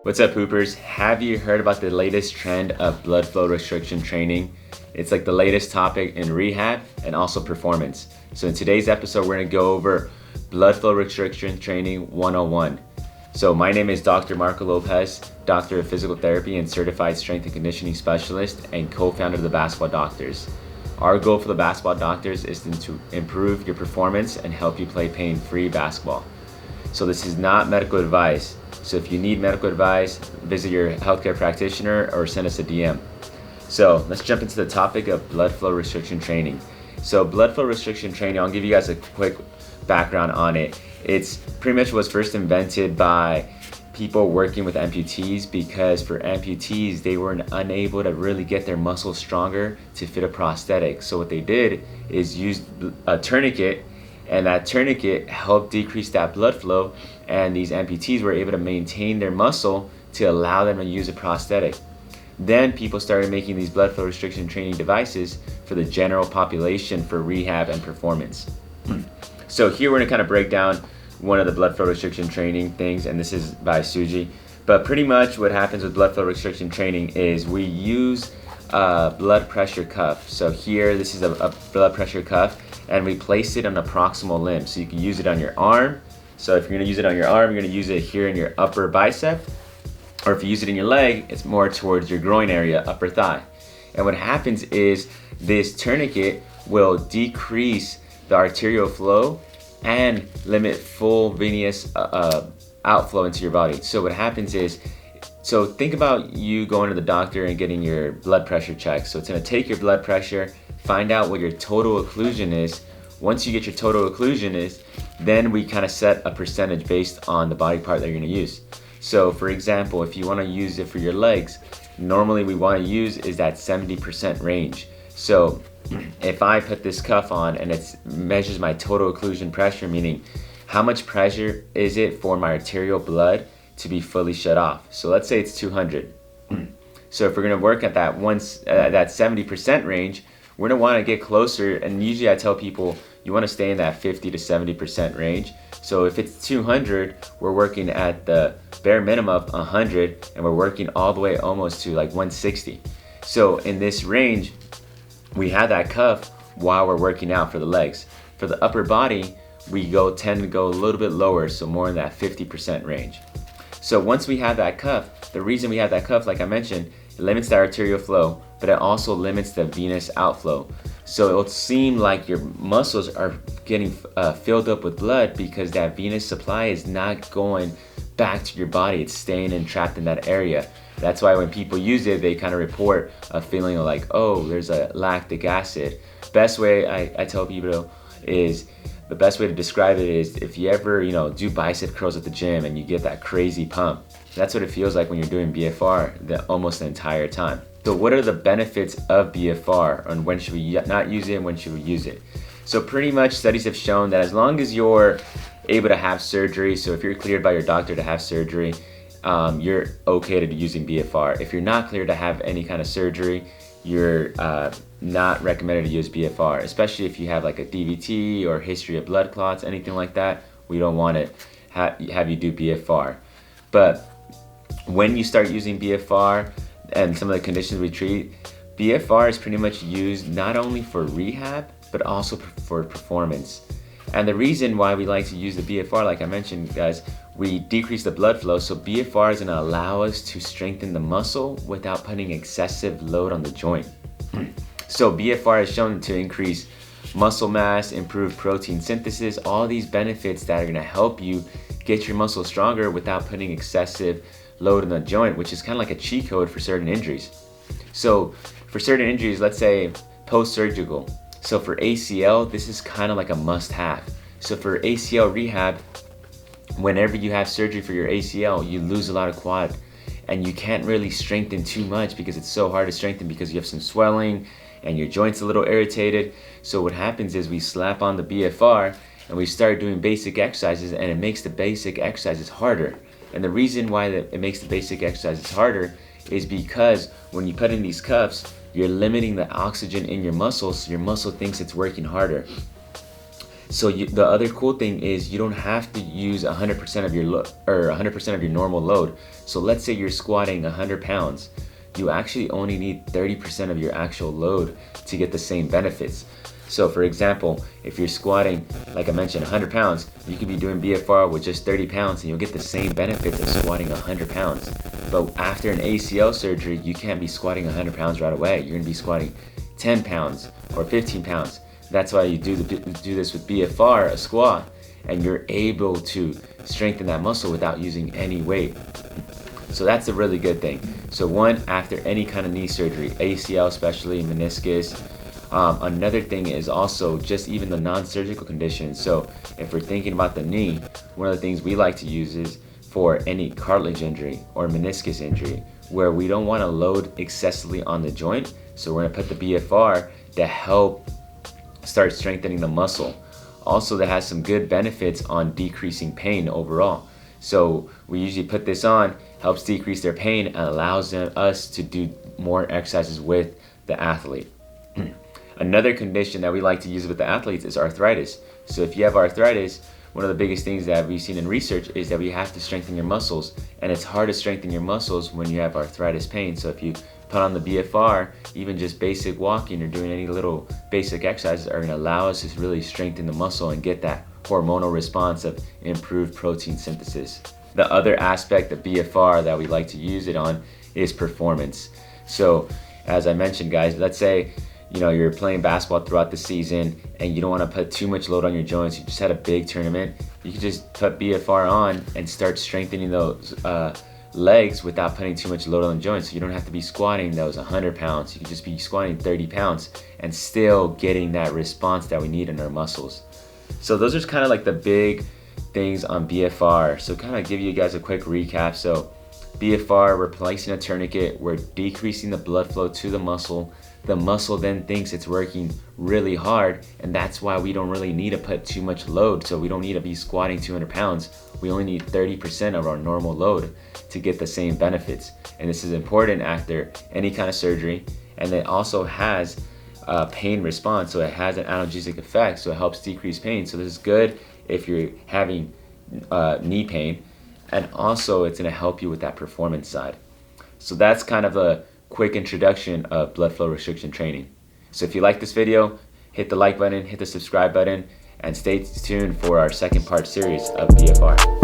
What's up, Hoopers? Have you heard about the latest trend of blood flow restriction training? It's like the latest topic in rehab and also performance. So in today's episode, we're gonna go over blood flow restriction training 101. So my name is Dr. Marco Lopez, Doctor of Physical Therapy and Certified Strength and Conditioning Specialist and co-founder of the Basketball Doctors. Our goal for the Basketball Doctors is to improve your performance and help you play pain-free basketball. So this is not medical advice. So if you need medical advice, visit your healthcare practitioner or send us a DM. So let's jump into the topic of blood flow restriction training. So blood flow restriction training, I'll give you guys a quick background on it. It's pretty much was first invented by people working with amputees, because for amputees, they were unable to really get their muscles stronger to fit a prosthetic. So what they did is use a tourniquet, and that tourniquet helped decrease that blood flow, and these amputees were able to maintain their muscle to allow them to use a prosthetic. Then people started making these blood flow restriction training devices for the general population for rehab and performance. So here we're gonna kind of break down one of the blood flow restriction training things, and this is by Suji. But pretty much what happens with blood flow restriction training is we use a blood pressure cuff. So here, this is a blood pressure cuff, and we place it on a proximal limb. So you can use it on your arm. So if you're gonna use it on your arm, you're gonna use it here in your upper bicep. Or if you use it in your leg, it's more towards your groin area, upper thigh. And what happens is this tourniquet will decrease the arterial flow and limit full venous outflow into your body. So what happens is, so think about you going to the doctor and getting your blood pressure checked. So it's gonna take your blood pressure, find out what your total occlusion is. Once you get your total occlusion is, then we kind of set a percentage based on the body part that you're gonna use. So for example, if you wanna use it for your legs, normally we wanna use is that 70% range. So if I put this cuff on and it measures my total occlusion pressure, meaning how much pressure is it for my arterial blood to be fully shut off. So let's say it's 200. So if we're gonna work at that 70% range, we're gonna wanna get closer, and usually I tell people you wanna stay in that 50 to 70% range. So if it's 200, we're working at the bare minimum of 100, and we're working all the way almost to like 160. So in this range, we have that cuff while we're working out for the legs. For the upper body, we tend to go a little bit lower, so more in that 50% range. So once we have that cuff, the reason we have that cuff, like I mentioned, it limits the arterial flow, but it also limits the venous outflow. So it'll seem like your muscles are getting filled up with blood because that venous supply is not going back to your body. It's staying trapped in that area. That's why when people use it, they kind of report a feeling of like, oh, there's a lactic acid. Best way I tell people is, the best way to describe it is if you ever, do bicep curls at the gym and you get that crazy pump. That's what it feels like when you're doing BFR almost the entire time. So what are the benefits of BFR, and when should we not use it and when should we use it? So pretty much studies have shown that as long as you're able to have surgery, so if you're cleared by your doctor to have surgery, you're okay to using BFR. If you're not cleared to have any kind of surgery, you're not recommended to use BFR, especially if you have like a DVT or history of blood clots, anything like that. We don't want to have you do BFR. But when you start using BFR and some of the conditions we treat, BFR is pretty much used not only for rehab, but also for performance. And the reason why we like to use the BFR, like I mentioned, guys, we decrease the blood flow, so BFR is gonna allow us to strengthen the muscle without putting excessive load on the joint. So BFR is shown to increase muscle mass, improve protein synthesis, all these benefits that are gonna help you get your muscle stronger without putting excessive load on the joint, which is kind of like a cheat code for certain injuries. So for certain injuries, let's say post-surgical. So for ACL, this is kind of like a must-have. So for ACL rehab, whenever you have surgery for your ACL, you lose a lot of quad, and you can't really strengthen too much because it's so hard to strengthen because you have some swelling and your joint's a little irritated. So what happens is we slap on the BFR and we start doing basic exercises, and it makes the basic exercises harder. And the reason why it makes the basic exercises harder is because when you put in these cuffs, you're limiting the oxygen in your muscles, so your muscle thinks it's working harder. So the other cool thing is you don't have to use 100% of your 100% of your normal load. So let's say you're squatting 100 pounds. You actually only need 30% of your actual load to get the same benefits. So for example, if you're squatting, like I mentioned, 100 pounds, you could be doing BFR with just 30 pounds and you'll get the same benefits of squatting 100 pounds. But after an ACL surgery, you can't be squatting 100 pounds right away. You're gonna be squatting 10 pounds or 15 pounds. That's why you do this with BFR, a squat, and you're able to strengthen that muscle without using any weight. So that's a really good thing. So one, after any kind of knee surgery, ACL especially, meniscus. Another thing is also just even the non-surgical conditions. So if we're thinking about the knee, one of the things we like to use is for any cartilage injury or meniscus injury, where we don't want to load excessively on the joint. So we're gonna put the BFR to help start strengthening the muscle. Also, that has some good benefits on decreasing pain overall. So we usually put this on, helps decrease their pain and allows us to do more exercises with the athlete. Another condition that we like to use with the athletes is arthritis. So if you have arthritis, one of the biggest things that we've seen in research is that we have to strengthen your muscles, and it's hard to strengthen your muscles when you have arthritis pain. So if you put on the BFR, even just basic walking or doing any little basic exercises are going to allow us to really strengthen the muscle and get that hormonal response of improved protein synthesis. The other aspect of BFR that we like to use it on is performance. So as I mentioned, guys, let's say you're playing basketball throughout the season and you don't want to put too much load on your joints. You just had a big tournament. You can just put BFR on and start strengthening those legs without putting too much load on the joints. So you don't have to be squatting those 100 pounds. You can just be squatting 30 pounds and still getting that response that we need in our muscles. So those are kind of like the big things on BFR. So kind of give you guys a quick recap. So BFR, we're placing a tourniquet, we're decreasing the blood flow to the muscle. The muscle then thinks it's working really hard, and that's why we don't really need to put too much load. So we don't need to be squatting 200 pounds. We only need 30% of our normal load to get the same benefits. And this is important after any kind of surgery. And it also has a pain response, so it has an analgesic effect, so it helps decrease pain. So this is good if you're having knee pain, and also it's going to help you with that performance side. So that's kind of a quick introduction of blood flow restriction training. So if you like this video, hit the like button, hit the subscribe button, and stay tuned for our second part series of BFR.